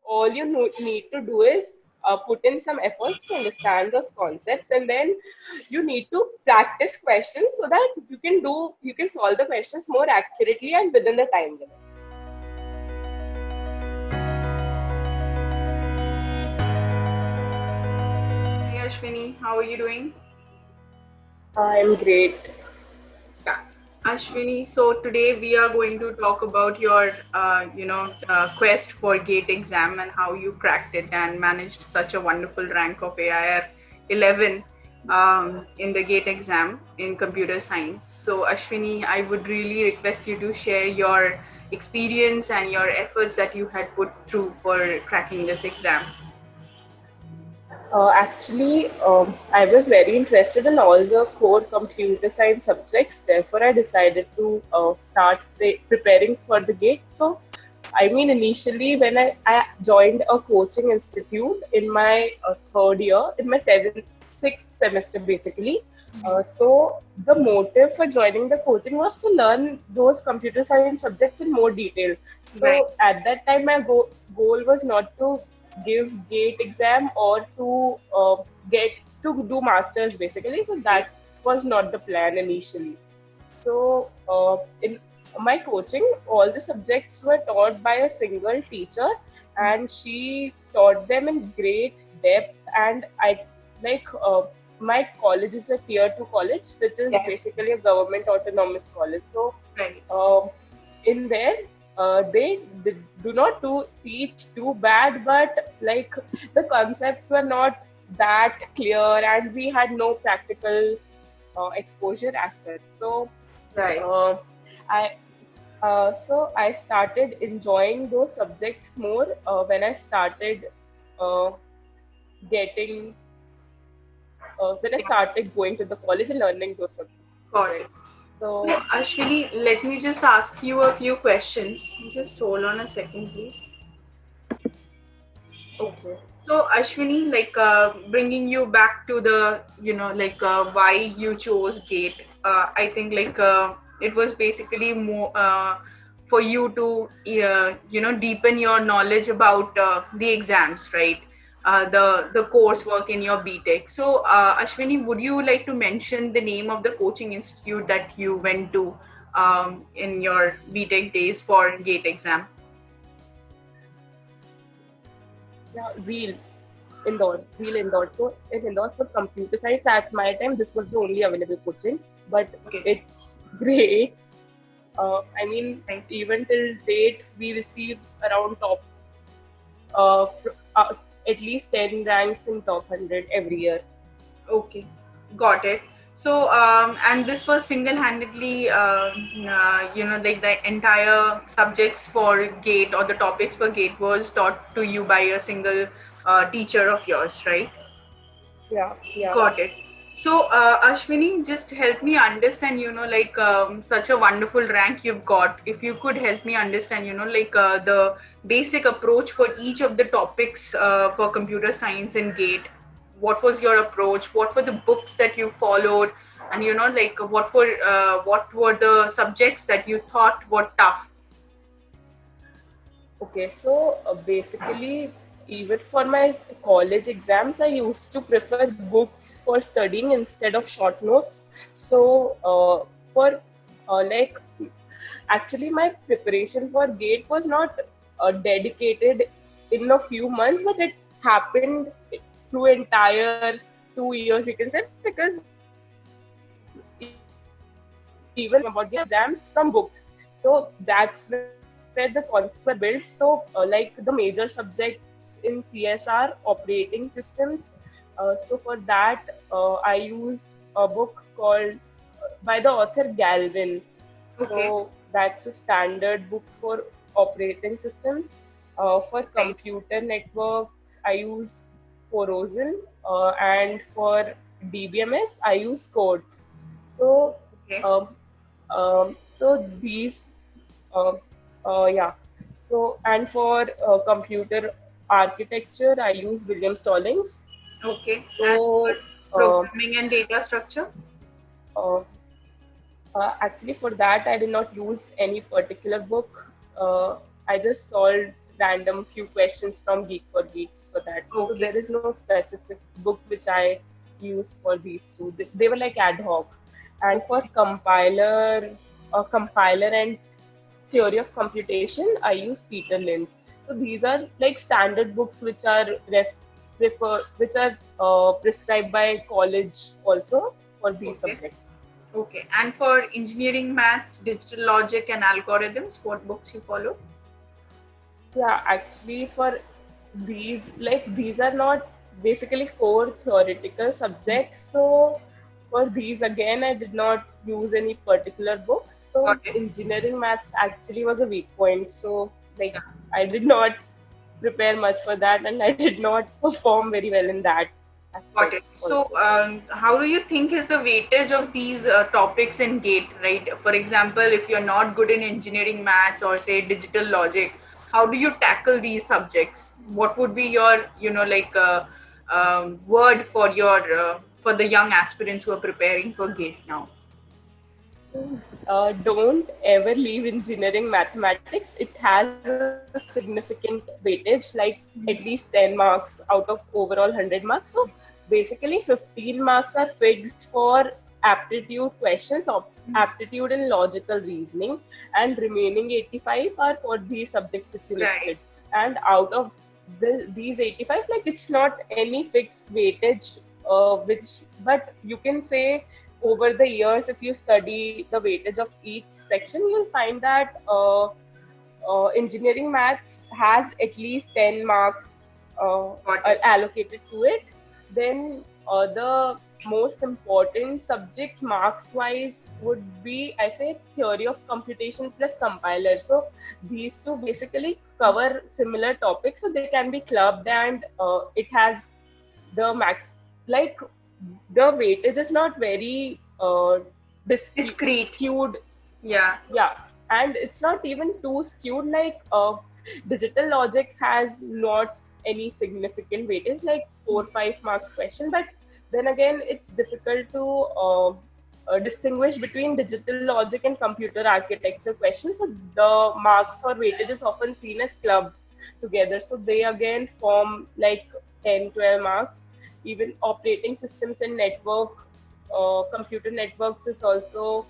all you need to do is put in some efforts to understand those concepts, and then you need to practice questions so that you can solve the questions more accurately and within the time limit. Hey Ashwini, how are you doing? I'm great. Yeah. Ashwini, so today we are going to talk about your, quest for GATE exam and how you cracked it and managed such a wonderful rank of AIR 11 in the GATE exam in computer science. So Ashwini, I would really request you to share your experience and your efforts that you had put through for cracking this exam. Actually, I was very interested in all the core computer science subjects. Therefore, I decided to start preparing for the GATE. So, I mean, initially, when I joined a coaching institute in my third year, in my sixth semester, basically. So, the motive for joining the coaching was to learn those computer science subjects in more detail. Right. So, at that time, my goal was not to give GATE exam or to get to do masters basically. So that was not the plan initially. So in my coaching, all the subjects were taught by a single teacher, and she taught them in great depth. And I like my college is a tier two college, which is Yes. basically a government autonomous college. So Right. in there they do not teach too bad, but like the concepts were not that clear, and we had no practical exposure as such. So Right. uh, I I started enjoying those subjects more when I started uh, getting when I started going to the college and learning those Got it. subjects. So, So Ashwini, let me just ask you a few questions. Just hold on a second, please. Okay. So, Ashwini, bringing you back to the, why you chose GATE. I think it was basically more for you to, deepen your knowledge about the exams, right? The coursework in your BTech. So, Ashwini, would you like to mention the name of the coaching institute that you went to in your BTech days for GATE exam? yeah, Zeal Indore. So in Indore for computer science at my time, this was the only available coaching, but Okay. it's great. I mean, Thank even till date, we receive around uh, fr- uh, at least 10 ranks in top 100 every year. Okay, got it. So, and this was single-handedly, like the entire subjects for GATE or the topics for GATE was taught to you by a single teacher of yours, right? Yeah, yeah. Got it. So, Ashwini, just help me understand, such a wonderful rank you've got. If you could help me understand, the basic approach for each of the topics for computer science in GATE. What was your approach? What were the books that you followed? And, what were the subjects that you thought were tough? Okay, so basically, even for my college exams, I used to prefer books for studying instead of short notes. So, for like, actually, my preparation for GATE was not dedicated in a few months, but it happened through entire 2 years, you can say, because even about the exams from books. So that's where the concepts were built. So, like the major subjects in CSR, operating systems. So for that, I used a book called by the author Galvin. Okay, So that's a standard book for operating systems. For right. computer networks, I use Forozen, and for DBMS, I use Code. So, Okay. um, so these, uh, yeah. So, and for computer architecture, I use William Stallings. Okay. And for So, uh, programming and data structure? uh, actually, for that, I did not use any particular book. I just solved. random few questions from Geek for Geeks for that. So Okay. there is no specific book which I use for these two. They were like ad hoc. And for compiler and theory of computation, I use Peter Lynch. So these are like standard books which are prescribed by college also for these Okay. subjects. Okay. And for engineering maths, digital logic, and algorithms, what books you follow? Yeah, actually, for these are not basically core theoretical subjects. So for these again, I did not use any particular books. So Got it. engineering maths actually was a weak point. So like Yeah. I did not prepare much for that, and I did not perform very well in that Got aspect it. So, also. how do you think is the weightage of these topics in GATE, right? For example, if you're not good in engineering maths or say digital logic, how do you tackle these subjects? What would be your, word for for the young aspirants who are preparing for GATE now? Don't ever leave engineering mathematics. It has a significant weightage, like at least 10 marks out of overall 100 marks. So basically, 15 marks are fixed for aptitude questions, or aptitude and logical reasoning, and remaining 85 are for these subjects which you Right. listed. And out of these 85, like it's not any fixed weightage, but you can say over the years, if you study the weightage of each section, you'll find that engineering maths has at least 10 marks Got it. allocated to it. Then the most important subject marks wise would be, I say, theory of computation plus compiler. So these two basically cover similar topics, so they can be clubbed, and it has the max, like the weightage is not very Discrete. skewed. Yeah. Yeah, and it's not even too skewed. Like digital logic has not any significant weightage, like 4-5 marks question. But then again, it's difficult to distinguish between digital logic and computer architecture questions. So the marks or weightage is often seen as clubbed together. So they again form like 10-12 marks. Even operating systems and computer networks is also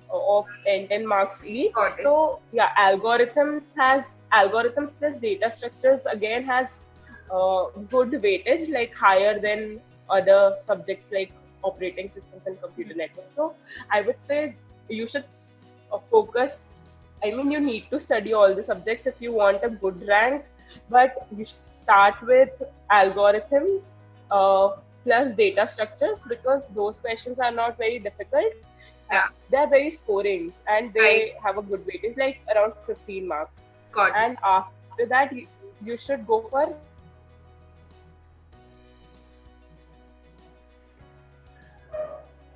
of 10 marks each. Got it. So yeah, algorithms plus data structures again has good weightage, like higher than other subjects like operating systems and computer networks. So I would say you should focus. I mean, you need to study all the subjects if you want a good rank, but you should start with algorithms plus data structures, because those questions are not very difficult. Yeah. They are very scoring, and they Right. have a good weightage, like around 15 marks. Got it. And after that, you should go for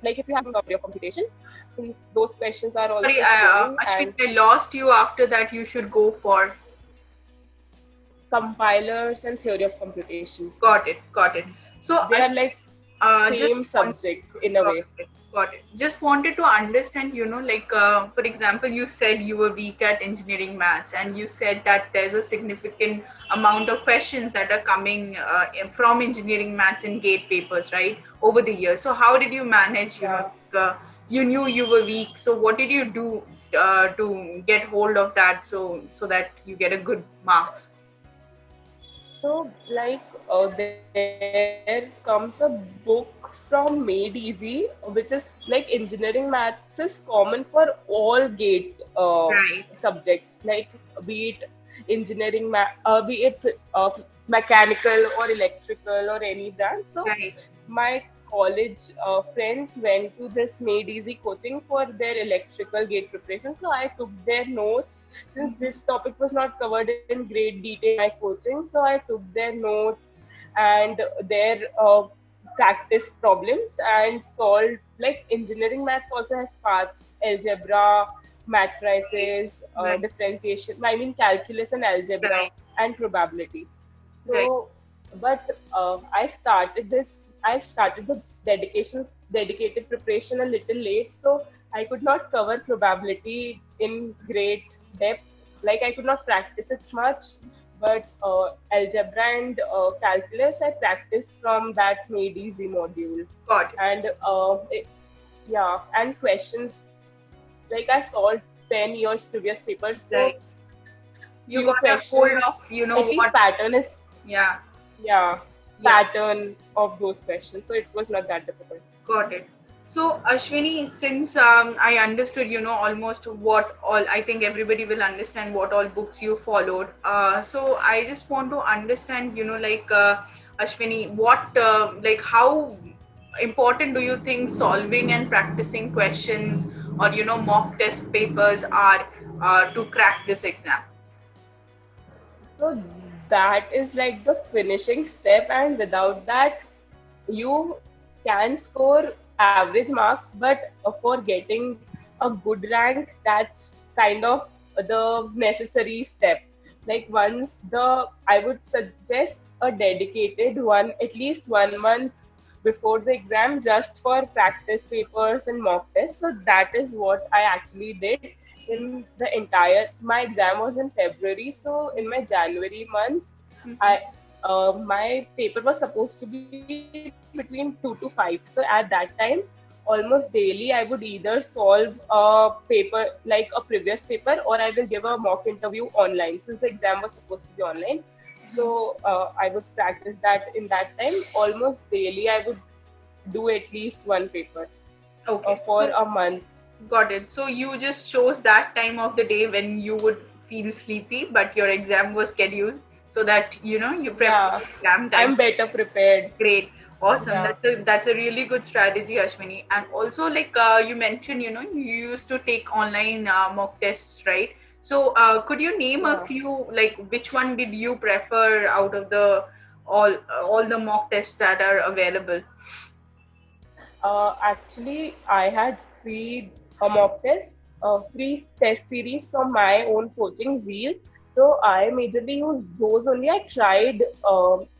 like if you have a theory of computation, since those questions are also Sorry, scoring, Ashwin, and I lost you. After that, you should go for. compilers and theory of computation. Got it. Got it. So, They are like same just subject in a way. got it. Just wanted to understand, for example, you said you were weak at engineering maths, and you said that there's a significant amount of questions that are coming from engineering maths in GATE papers, right, over the years. So, how did you manage? You knew you were weak. So, what did you do to get hold of that, so that you get a good marks? So, like, there comes a book from Made Easy, which is like engineering maths is common for all GATE Right. subjects, like be it engineering, be it mechanical or electrical or any branch. So, Right. my college friends went to this Made Easy coaching for their electrical gate preparation. So I took their notes, since this topic was not covered in great detail in my coaching. So I took their notes and their practice problems and solved. Like engineering maths also has parts: algebra, matrices, Right. differentiation. I mean calculus and algebra Right. and probability. So. Right. But I started this dedicated preparation a little late, so I could not cover probability in great depth. Like I could not practice it much. but algebra and calculus I practiced from that Made Easy module. Got it. And yeah, and questions like I solved 10 years previous papers, so Right. You few got a hold questions, of, at least what, pattern is, yeah, yeah, yeah. pattern of those questions. So it was not that difficult. Got it. So, Ashwini, since I understood, almost what all, I think everybody will understand what all books you followed. So, I just want to understand, Ashwini, like, how important do you think solving and practicing questions or, mock test papers are to crack this exam? So that is like the finishing step, and without that, you can score average marks, but for getting a good rank, that's kind of the necessary step. Like once I would suggest a dedicated one, at least 1 month before the exam, just for practice papers and mock tests. So that is what I actually did in the entire. My exam was in February, so in my January month, I my paper was supposed to be between 2 to 5. So at that time, almost daily, I would either solve a paper like a previous paper, or I will give a mock interview online since the exam was supposed to be online. So I would practice that in that time. Almost daily, I would do at least one paper Okay. for a month. Got it. So you just chose that time of the day when you would feel sleepy, but your exam was scheduled so that you prep Yeah, for exam time. I'm better prepared. Great, awesome. Yeah. That's a really good strategy, Ashwini. And also, like you mentioned, you used to take online mock tests, right? So could you name a Yeah. few, like which one did you prefer out of the all the mock tests that are available? Actually, I had free mock tests, free test series from my own coaching Zeal. So I majorly used those only. I tried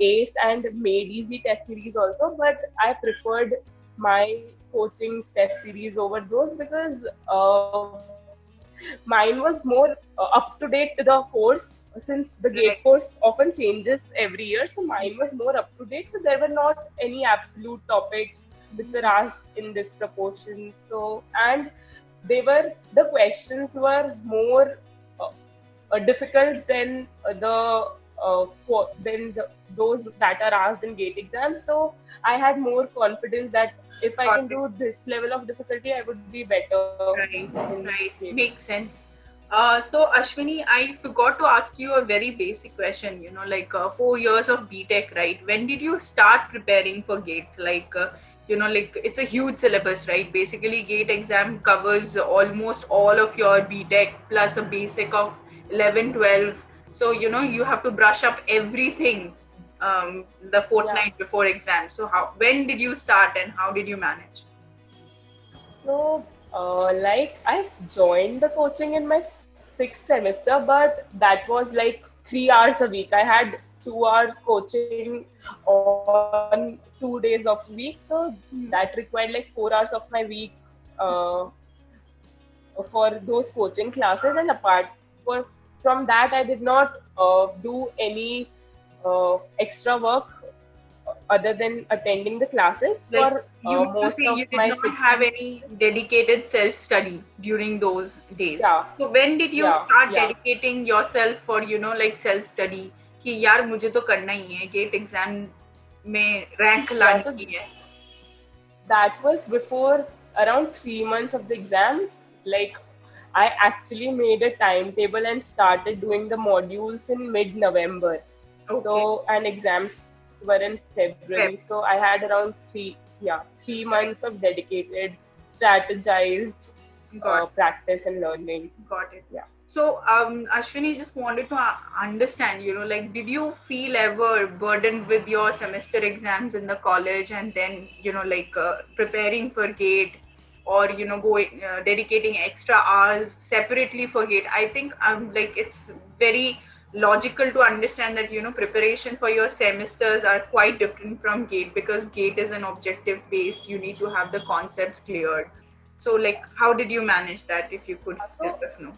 ACE and Made Easy test series also, but I preferred my coaching's test series over those because mine was more up to date to the course, since the Right. gate course often changes every year. So mine was more up to date. So there were not any absolute topics which were asked in this proportion. So, and the questions were more difficult than those that are asked in gate exams. So I had more confidence that if I Got can it. do this level of difficulty, I would be better Right, in right. gate. Makes sense. So Ashwini, I forgot to ask you a very basic question. 4 years of BTech, right? When did you start preparing for GATE? It's a huge syllabus, right? Basically, GATE exam covers almost all of your BTech plus a basic of 11, 12. So, you have to brush up everything the Yeah. fortnight before exam. So, when did you start and how did you manage? So, like, I joined the coaching in my sixth semester, but that was like 3 hours a week. I had 2 hour coaching on 2 days of week, so that required like 4 hours of my week uh, for those coaching classes. And apart from that, I did not do any extra work other than attending the classes Like for you mean to most say of you did my not six have months. any dedicated self-study during those days. Yeah, So when did you yeah, start yeah. dedicating yourself for, like self-study? कि यार मुझे तो करना ही है gate exam में rank Yeah, लानी so ही है. that was before around 3 months of the exam. Like, I actually made a timetable and started doing the modules in mid-November. Okay. So, and exams were in February. So I had around 3 months of dedicated, strategized Got practice and learning. Got it. Yeah. So, Ashwini, just wanted to understand, like, did you feel ever burdened with your semester exams in the college and then, preparing for GATE or, going, dedicating extra hours separately for GATE? I think, it's very logical to understand that, preparation for your semesters are quite different from GATE because GATE is an objective based, you need to have the concepts cleared. So, like, how did you manage that? If you could let us know.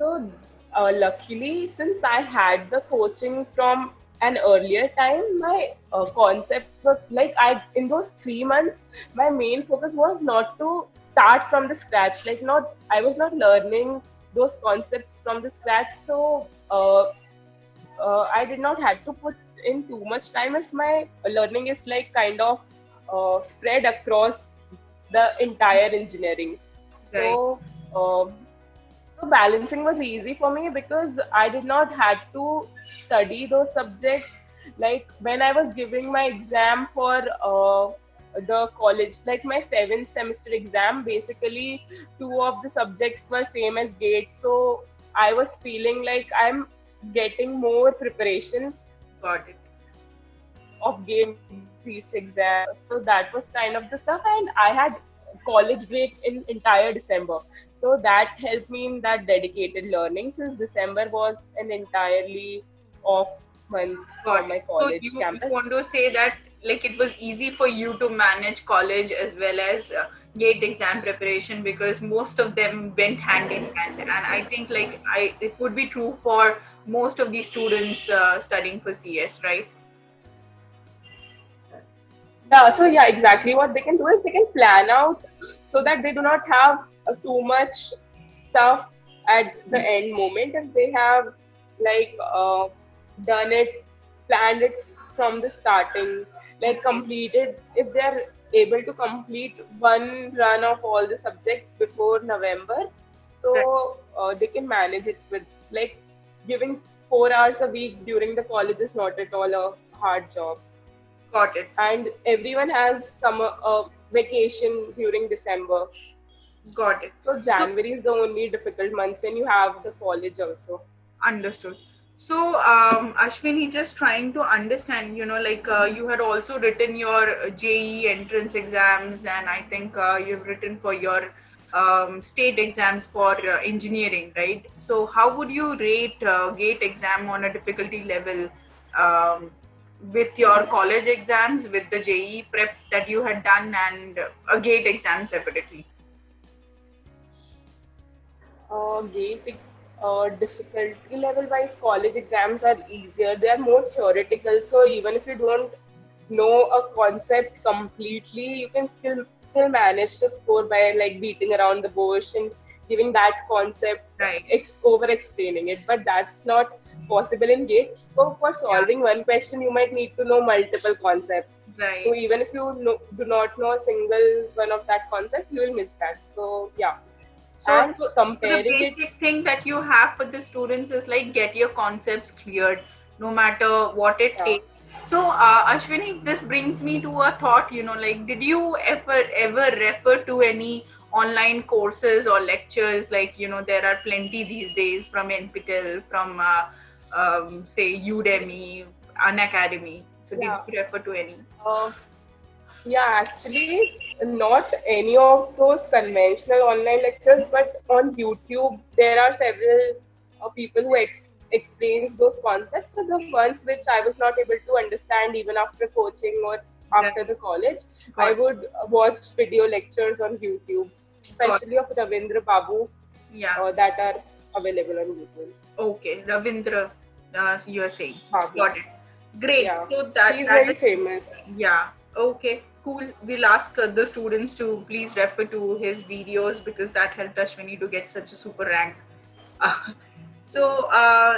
So luckily, since I had the coaching from an earlier time, my concepts were like I in those 3 months, my main focus was not to start from the scratch. Like not, I was not learning those concepts from the scratch. So I did not have to put in too much time if my learning is like kind of spread across the entire engineering. Right. So. So balancing was easy for me because I did not had to study those subjects. Like when I was giving my exam for the college, like my seventh semester exam, basically two of the subjects were same as GATE. So I was feeling like I'm getting more preparation Got it. of GATE these exams. So that was kind of the stuff, and I had college break in entire December. So that helped me in that dedicated learning since December was an entirely off month for Got my it. So college you campus. want to say that like it was easy for you to manage college as well as GATE exam preparation because most of them went hand in hand, and I think like I it would be true for most of the students studying for CS, right? Yeah, so yeah, exactly what they can do is they can plan out so that they do not have too much stuff at the end moment. If they have like done it, planned it from the starting, like completed, if they're able to complete one run of all the subjects before November, Right. so they can manage it with like giving 4 hours a week during the college is not at all a hard job, Got it. and everyone has summer vacation during December. Got it. So So January is the only difficult month when you have the college also. understood. So, Ashwini, just trying to understand, like you had also written your JEE entrance exams, and I think you've written for your state exams for engineering, right? So, how would you rate GATE exam on a difficulty level um, with your college exams, with the JEE prep that you had done, and a GATE exam separately? GATE difficulty level wise, college exams are easier. They are more theoretical. So even if you don't know a concept completely, you can still manage to score by like beating around the bush and giving that concept, Right. over explaining it. But that's not possible in GATE. So for Yeah. solving one question, you might need to know multiple concepts. So Right. even if you do not know a single one of that concept, you will miss that. So yeah, So, and so the comparing it, basic thing that you have for the students is like get your concepts cleared, no matter what it yeah. takes. So, Ashwini, this brings me to a thought. Like, did you ever refer to any online courses or lectures? Like, there are plenty these days from NPTEL, from say Udemy, Unacademy. So, did Yeah. you refer to any? Uh, yeah, actually, not any of those conventional online lectures, but on YouTube, there are several people who explains those concepts. So the ones which I was not able to understand even after coaching or That after the college, I got would watch video lectures on YouTube, got especially of Ravindra Babu, yeah. that are available on YouTube. Okay, Ravindra, you are saying. Babu. Got it. Great. Yeah, So that he's that very is famous. yeah. Okay, cool. We'll ask the students to please refer to his videos because that helped Ashwini to get such a super rank. Uh, so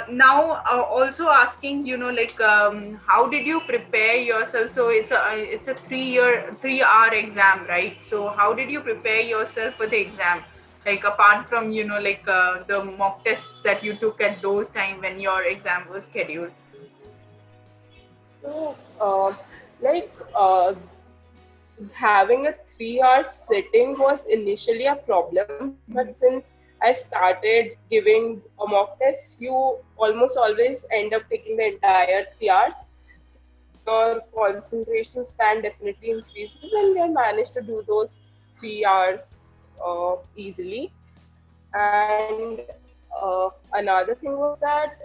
now also asking, like how did you prepare yourself? So it's a 3-hour exam, right? So how did you prepare yourself for the exam? Like apart from like the mock tests that you took at those time when your exam was scheduled. So, like having a 3 hour sitting was initially a problem, but since I started giving a mock test, you almost always end up taking the entire 3 hours. Your concentration span definitely increases, and I managed to do those 3 hours easily. And another thing was that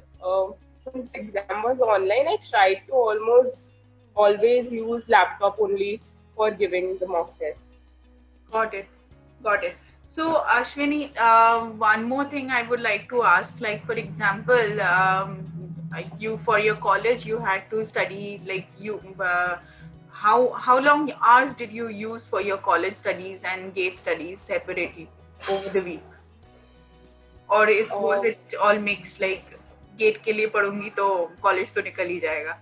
since the exam was online, I tried to almost always use laptop only for giving the mock test. Got it. Got it. So, Ashwini, one more thing I would like to ask, like for example, you for your college you had to study like how long hours did you use for your college studies and gate studies separately over the week, or was Um, it all mixed like gate के लिए पढ़ूंगी तो college तो निकल ही जाएगा?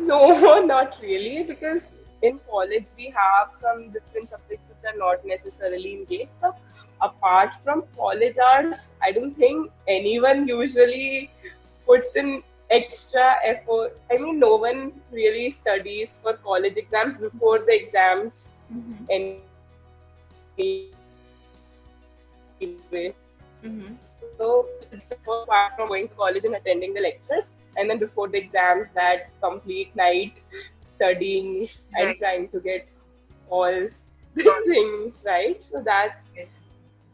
no, not really, because in college we have some different subjects which are not necessarily in GATE. So, apart from college hours, I don't think anyone usually puts in extra effort. I mean, no one really studies for college exams before the exams Mm-hmm. anyway. Mm-hmm. So it's apart from going to college and attending the lectures, and then before the exams, that complete night studying and Right. trying to get all the things right. So that's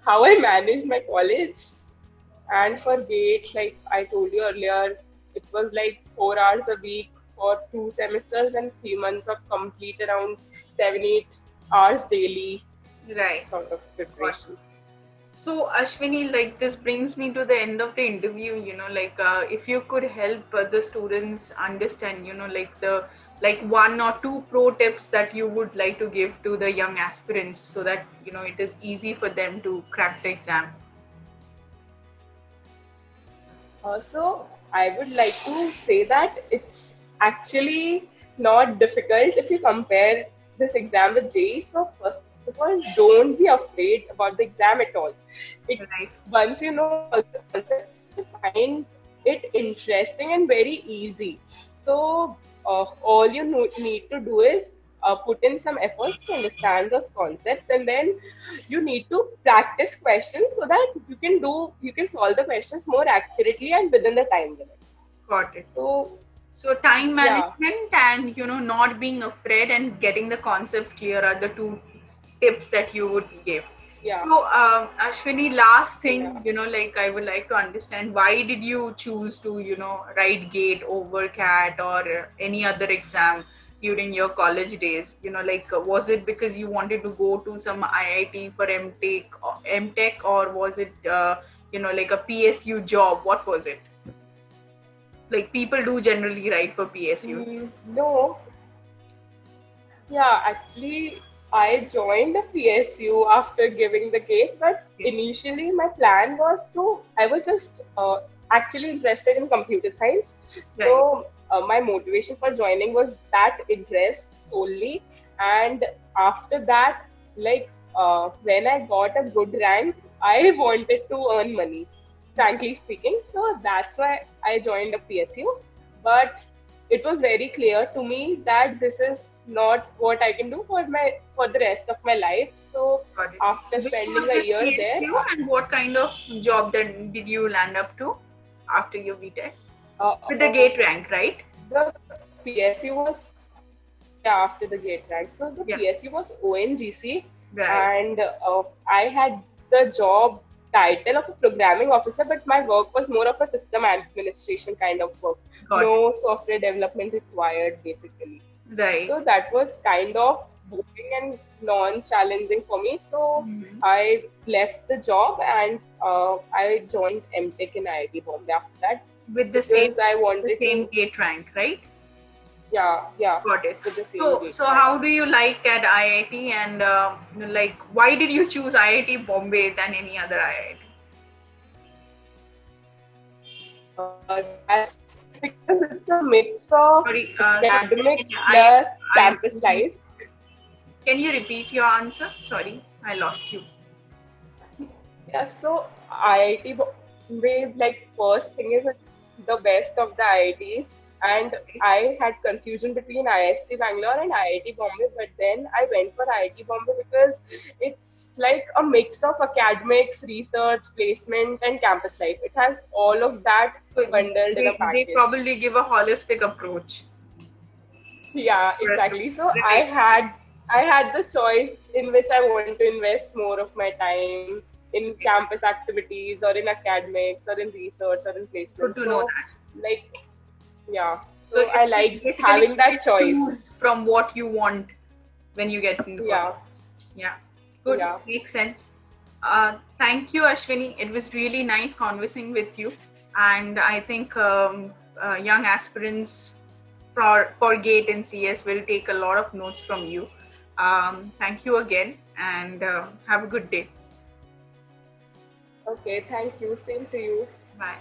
how I managed my college. And for GATE, like I told you earlier, it was like 4 hours a week for 2 semesters and 3 months of complete around 7, 8 hours daily Right. sort of preparation. So, Ashwini, like this brings me to the end of the interview. Like if you could help the students understand, like one or two pro tips that you would like to give to the young aspirants, so that it is easy for them to crack the exam. So I would like to say that it's actually not difficult if you compare this exam with JEE. So first of all, don't be afraid about the exam at all. It's Right. once you know all the concepts, you find it interesting and very easy. So all you need to do is put in some efforts to understand those concepts, and then you need to practice questions so that you can solve the questions more accurately and within the time limit. Got it. So So time yeah, management and not being afraid and getting the concepts clear are the two tips that you would give. yeah, So Ashwini, last thing, yeah. like I would like to understand, why did you choose to write GATE over CAT or any other exam during your college days? Like was it because you wanted to go to some IIT for MTech, or was it like a PSU job? What was it? Like people do generally write for PSU. No, yeah, actually, I joined the PSU after giving the GATE, but Okay. initially my plan was I was just actually interested in computer science. Right. So my motivation for joining was that interest solely. And after that, like when I got a good rank, I wanted to earn money, frankly speaking. So that's why I joined a PSU. But it was very clear to me that this is not what I can do for the rest of my life. So Got it. after Which spending was a the year there, PSU, and what kind of job then did you land up to after your BTech? uh, With the uh, GATE rank, right? the PSU was, yeah, after the GATE rank. So the Yeah. PSU was ONGC, Right. and I had the job title of a programming officer, but my work was more of a system administration kind of work. Got No software development required, basically. it. Right. So that was kind of boring and non-challenging for me. So Mhm. I left the job and I joined MTech in IIT Bombay after that With because I the wanted same to, GATE rank, right? yeah, Got it. with the same So, grade. so how do you like at IIT, and like why did you choose IIT Bombay than any other IIT? That's because it's a mix of Sorry, academics I, plus campus life. can you repeat your answer? Sorry, I lost you. Yeah, so IIT Bombay, like first thing is it's the best of the IITs, and I had confusion between ISC Bangalore and IIT Bombay, but then I went for IIT Bombay because it's like a mix of academics, research, placement, and campus life. It has all of that So bundled in a they package. probably give a holistic approach. Yeah, exactly. So I had the choice in which I want to invest more of my time in campus activities or in academics or in research or in Good placement. to know So that. like yeah. So So I it's like basically having you that choice. choose from what you want when you get into Yeah. college. Yeah. Good, Yeah. makes sense. Thank you, Ashwini. It was really nice conversing with you, and I think young aspirants for GATE and CS will take a lot of notes from you. Thank you again, and have a good day. Okay. Thank you. Same to you. Bye.